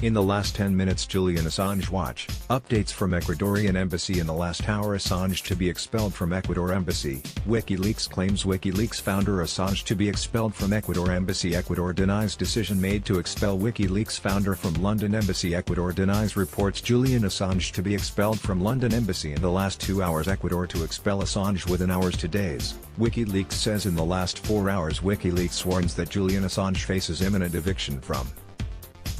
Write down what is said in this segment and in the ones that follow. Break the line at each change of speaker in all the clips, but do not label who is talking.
In the last 10 minutes Julian Assange watch, updates from Ecuadorian Embassy in the last hour. Assange to be expelled from Ecuador Embassy, WikiLeaks claims WikiLeaks founder Assange to be expelled from Ecuador Embassy. Ecuador denies decision made to expel WikiLeaks founder from London Embassy. Ecuador denies reports Julian Assange to be expelled from London Embassy in the last 2 hours. Ecuador to expel Assange within hours to days, WikiLeaks says in the last 4 hours. WikiLeaks warns that Julian Assange faces imminent eviction from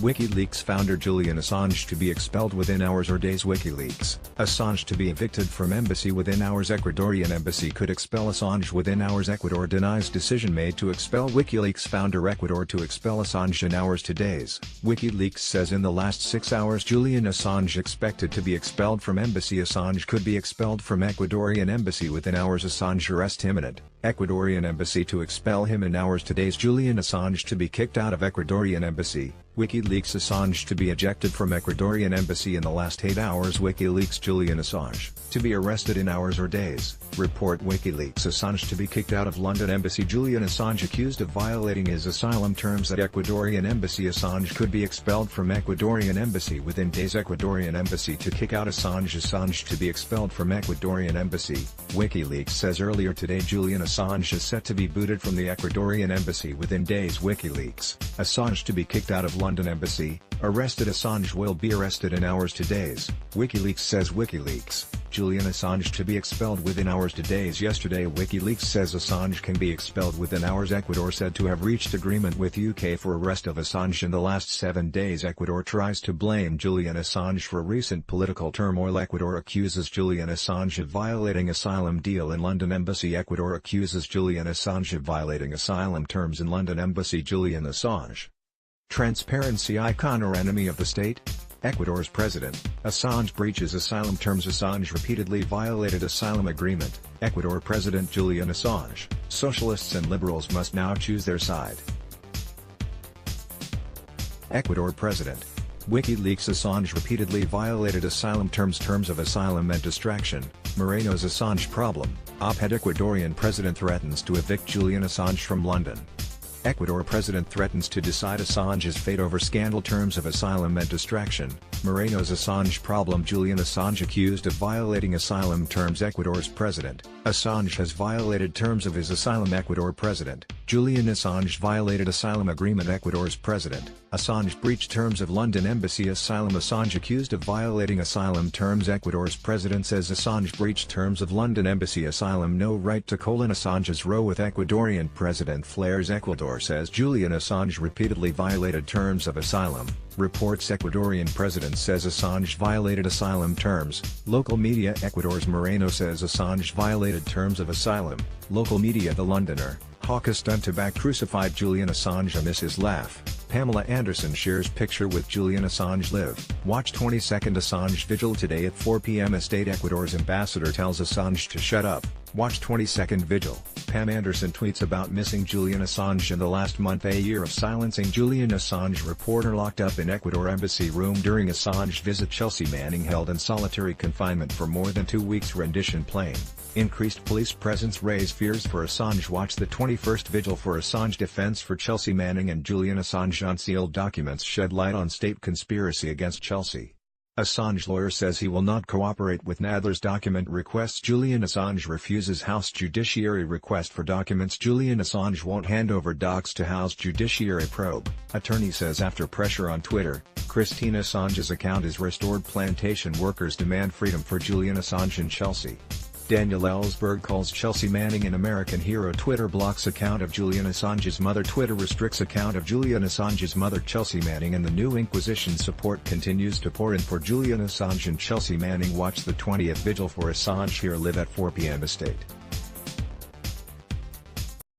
WikiLeaks founder Julian Assange to be expelled within hours or days. WikiLeaks, Assange to be evicted from embassy within hours. Ecuadorian embassy could expel Assange within hours. Ecuador denies decision made to expel WikiLeaks founder. Ecuador to expel Assange in hours to days, WikiLeaks says in the last 6 hours Julian Assange expected to be expelled from embassy. Assange could be expelled from Ecuadorian embassy within hours. Assange arrest imminent, Ecuadorian embassy to expel him in hours to days. Julian Assange to be kicked out of Ecuadorian embassy, WikiLeaks Assange to be ejected from Ecuadorian embassy in the last 8 hours. WikiLeaks Julian Assange to be arrested in hours or days, report WikiLeaks Assange to be kicked out of London embassy. Julian Assange accused of violating his asylum terms at Ecuadorian embassy. Assange could be expelled from Ecuadorian embassy within days. Ecuadorian embassy to kick out Assange. Assange to be expelled from Ecuadorian embassy, WikiLeaks says earlier today Julian Assange is set to be booted from the Ecuadorian embassy within days. WikiLeaks, Assange to be kicked out of London embassy, arrested. Assange will be arrested in hours to days, WikiLeaks says. WikiLeaks, Julian Assange to be expelled within hours to days. Yesterday WikiLeaks says Assange can be expelled within hours. Ecuador said to have reached agreement with UK for arrest of Assange in the last 7 days. Ecuador tries to blame Julian Assange for recent political turmoil. Ecuador accuses Julian Assange of violating asylum deal in London embassy. Ecuador accuses Julian Assange of violating asylum terms in London embassy. Julian Assange, transparency icon or enemy of the state? Ecuador's president, Assange breaches asylum terms. Assange repeatedly violated asylum agreement. Ecuador President Julian Assange, socialists and liberals must now choose their side. Ecuador President, WikiLeaks Assange repeatedly violated asylum terms of asylum and distraction, Moreno's Assange problem, op-ed Ecuadorian president threatens to evict Julian Assange from London. Ecuador president threatens to decide Assange's fate over scandal terms of asylum and distraction, Moreno's Assange problem. Julian Assange accused of violating asylum terms. Ecuador's president, Assange has violated terms of his asylum. Ecuador president, Julian Assange violated asylum agreement. Ecuador's president, Assange breached terms of London embassy asylum. Assange accused of violating asylum terms. Ecuador's president says Assange breached terms of London embassy asylum. No right to Assange's row with Ecuadorian president flares. Ecuador says Julian Assange repeatedly violated terms of asylum, reports Ecuadorian president says Assange violated asylum terms. Local media Ecuador's Moreno says Assange violated terms of asylum. Local media The Londoner, hawk a stunt to back crucified Julian Assange amidst his laugh. Pamela Anderson shares picture with Julian Assange live. Watch 22nd Assange vigil today at 4 p.m. Estate. Ecuador's ambassador tells Assange to shut up. Watch 22nd vigil. Pam Anderson tweets about missing Julian Assange in the last month. A year of silencing Julian Assange. Reporter locked up in Ecuador embassy room during Assange visit. Chelsea Manning held in solitary confinement for more than 2 weeks. Rendition playing. Increased police presence raise fears for Assange. Watch the 21st vigil for Assange. Defense for Chelsea Manning and Julian Assange. Unsealed documents shed light on state conspiracy against Chelsea. Assange lawyer says he will not cooperate with Nadler's document requests. Julian Assange refuses House Judiciary request for documents. Julian Assange won't hand over docs to House Judiciary probe. Attorney says after pressure on Twitter, Christine Assange's account is restored. Plantation workers demand freedom for Julian Assange in Chelsea. Daniel Ellsberg calls Chelsea Manning an American hero. Twitter blocks account of Julian Assange's mother. Twitter restricts account of Julian Assange's mother. Chelsea Manning and the new Inquisition support continues to pour in for Julian Assange and Chelsea Manning. Watch the 20th vigil for Assange here live at 4 p.m. Estate.